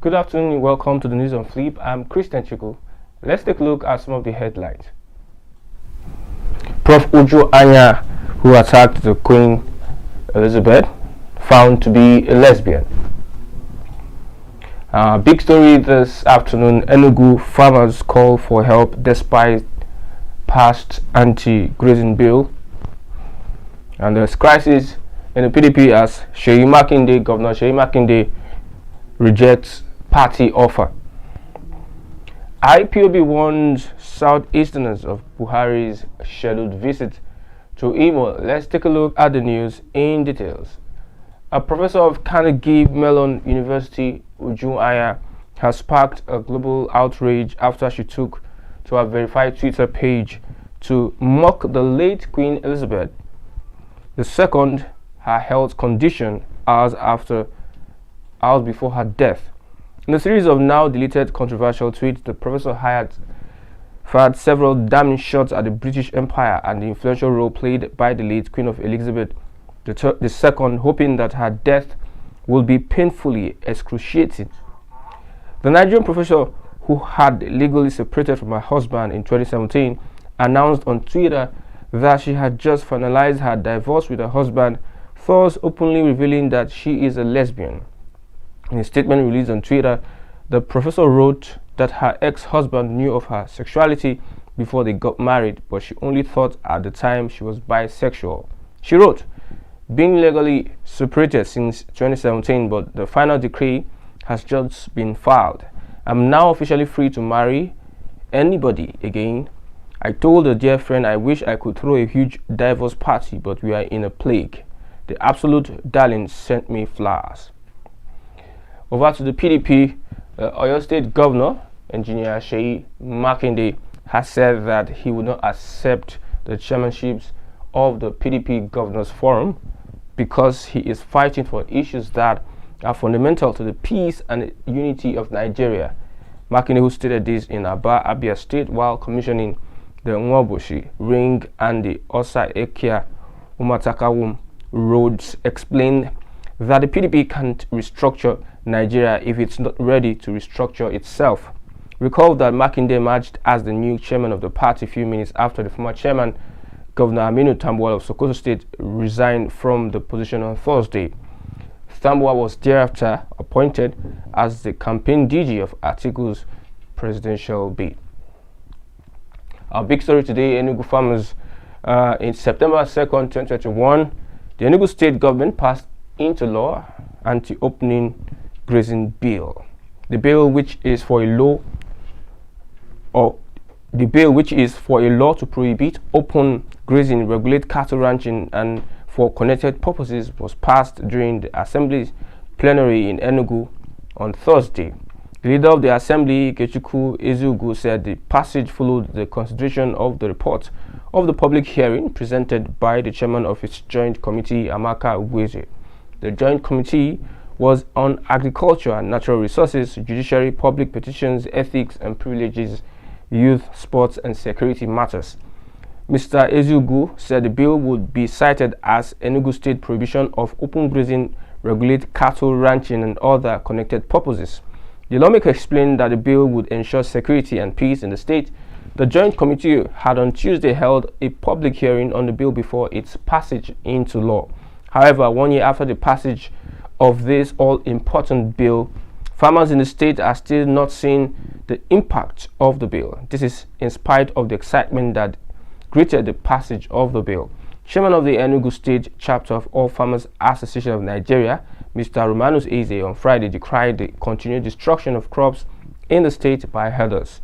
Good afternoon and welcome to the news on Flip. I'm Christian Chiku. Let's take a look at some of the headlines. Prof. Uju Anya, who attacked the Queen Elizabeth, found to be a lesbian. Big story this afternoon: Enugu farmers call for help despite passed anti-grazing bill. And there's crisis in the PDP as Governor Seyi Makinde rejects party offer. Ipob warns Southeasteners of Buhari's scheduled visit to Imo. Let's take a look at the news in details. A professor of Carnogie Mellon University, Uju Anya, has sparked a global outrage after she took to her verified Twitter page to mock the late Queen Elizabeth II, her health condition hours before her death. In a series of now deleted controversial tweets, the professor fired several damning shots at the British Empire and the influential role played by the late Queen of Elizabeth II, hoping that her death will be painfully excruciating. The Nigerian professor, who had legally separated from her husband in 2017, announced on Twitter that she had just finalized her divorce with her husband, thus openly revealing that she is a lesbian. In a statement released on Twitter, the professor wrote that her ex-husband knew of her sexuality before they got married, but she only thought at the time she was bisexual. She wrote, "Being legally separated since 2017, but the final decree has just been filed. I'm now officially free to marry anybody again. I told a dear friend I wish I could throw a huge divorce party, but we are in a plague. The absolute darling sent me flowers." Over to the PDP. Oyo State Governor, Engineer Seyi Makinde, has said that he would not accept the chairmanships of the PDP Governors Forum because he is fighting for issues that are fundamental to the peace and unity of Nigeria. Makinde, who stated this in Aba, Abia State, while commissioning the Nwaboshi Ring and the Osa Ekia Umatakawum roads, explained that the PDP can't restructure Nigeria if it's not ready to restructure itself. Recall that Makinde emerged as the new chairman of the party a few minutes after the former chairman, Governor Aminu Tambuwal of Sokoto State, resigned from the position on Thursday. Tambuwal was thereafter appointed as the campaign DG of Atiku's presidential bid. Our big story today: Enugu farmers. In September 2nd, 2021, the Enugu state government passed into law anti-opening grazing bill. The bill, which is for a law to prohibit open grazing, regulate cattle ranching, and for connected purposes, was passed during the Assembly's plenary in Enugu on Thursday. The leader of the Assembly, Ikechukwu Ezeugwu, said the passage followed the consideration of the report of the public hearing presented by the chairman of its joint committee, Amaka Ugweze. The joint committee was on agriculture and natural resources, judiciary, public petitions, ethics and privileges, youth, sports and security matters. Mr. Ezeugwu said the bill would be cited as Enugu State prohibition of open grazing, regulate cattle ranching and other connected purposes. The lawmaker explained that the bill would ensure security and peace in the state. The joint committee had on Tuesday held a public hearing on the bill before its passage into law. However, 1 year after the passage of this all-important bill, farmers in the state are still not seeing the impact of the bill. This is in spite of the excitement that greeted the passage of the bill. Chairman of the Enugu State chapter of All Farmers Association of Nigeria, Mr. Romanus Eze, on Friday decried the continued destruction of crops in the state by herders.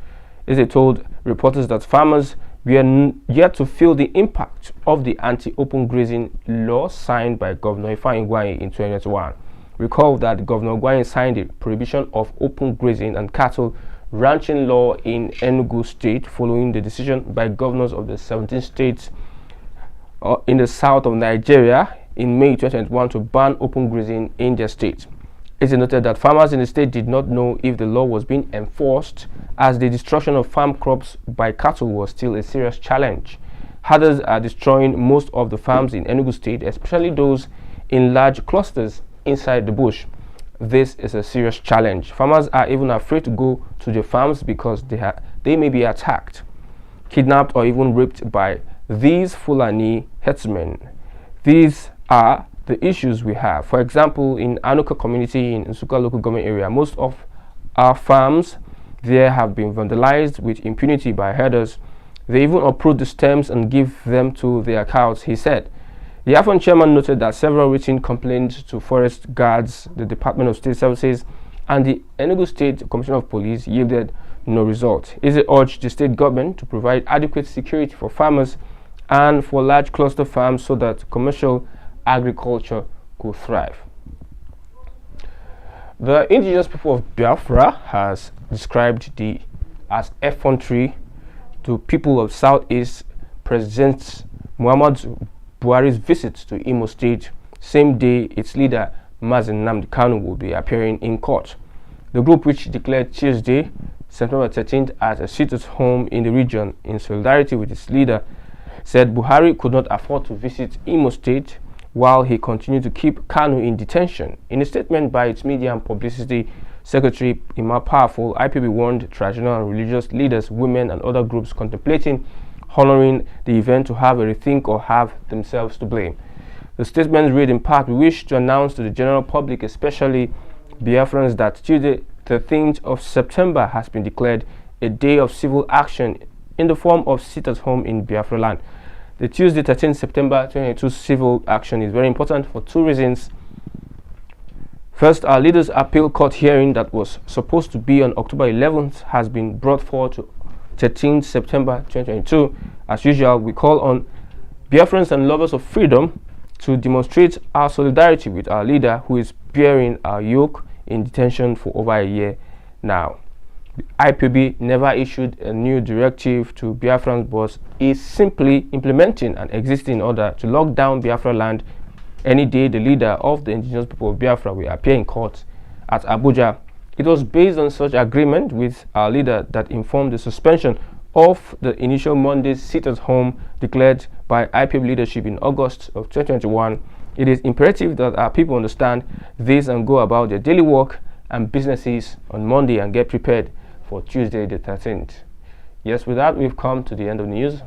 Eze told reporters that farmers were yet to feel the impact of the anti-open grazing law signed by Governor Ifeanyi Ugwuanyi in 2021. Recall that Governor Ugwuanyi signed the prohibition of open grazing and cattle ranching law in Enugu State following the decision by governors of the 17 states in the south of Nigeria in May 2021 to ban open grazing in their state. It is noted that farmers in the state did not know if the law was being enforced, as the destruction of farm crops by cattle was still a serious challenge. Herders are destroying most of the farms in Enugu State, especially those in large clusters inside the bush. this is a serious challenge. Farmers are even afraid to go to their farms because they may be attacked, kidnapped, or even raped by these Fulani herdsmen. These are the issues we have. For example, in Anuka community in Nsukka local government area, most of our farms there have been vandalized with impunity by herders. They even uproot the stems and give them to their cows, he said. The AFON chairman noted that several written complaints to forest guards, the Department of State Services, and the Enugu State Commissioner of Police yielded no result. He urged the state government to provide adequate security for farmers and for large cluster farms so that commercial agriculture could thrive. The indigenous people of Biafra has described as effrontery to people of Southeast President Muhammad Buhari's visit to Imo State, same day its leader Mazen Nnamdi Kanu will be appearing in court. The group, which declared Tuesday, September 13th, as a sit-at-home in the region in solidarity with its leader, said Buhari could not afford to visit Imo State while he continued to keep Kanu in detention. In a statement by its media and publicity secretary, Imam Powerful, IPB warned traditional and religious leaders, women, and other groups contemplating honoring the event to have a rethink or have themselves to blame. The statement read in part, "We wish to announce to the general public, especially Biafrans, that Tuesday 13th of September has been declared a day of civil action in the form of sit-at-home in Biafra land." The Tuesday 13th September 2022 civil action is very important for two reasons. First, our leaders' appeal court hearing that was supposed to be on October 11th has been brought forward to 13th September 2022. As usual, we call on Biafrans and lovers of freedom to demonstrate our solidarity with our leader, who is bearing our yoke in detention for over a year now. The IPB never issued a new directive to Biafrans, but is simply implementing an existing order to lock down Biafra land any day the leader of the indigenous people of Biafra will appear in court at Abuja. It was based on such agreement with our leader that informed the suspension of the initial Monday's sit-at-home declared by IPB leadership in August of 2021. It is imperative that our people understand this and go about their daily work and businesses on Monday and get prepared for Tuesday the 13th. Yes, with that, we've come to the end of the news.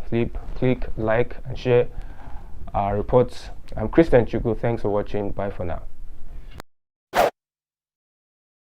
Click like and share our reports. I'm Christian Chuku. Thanks for watching. Bye for now.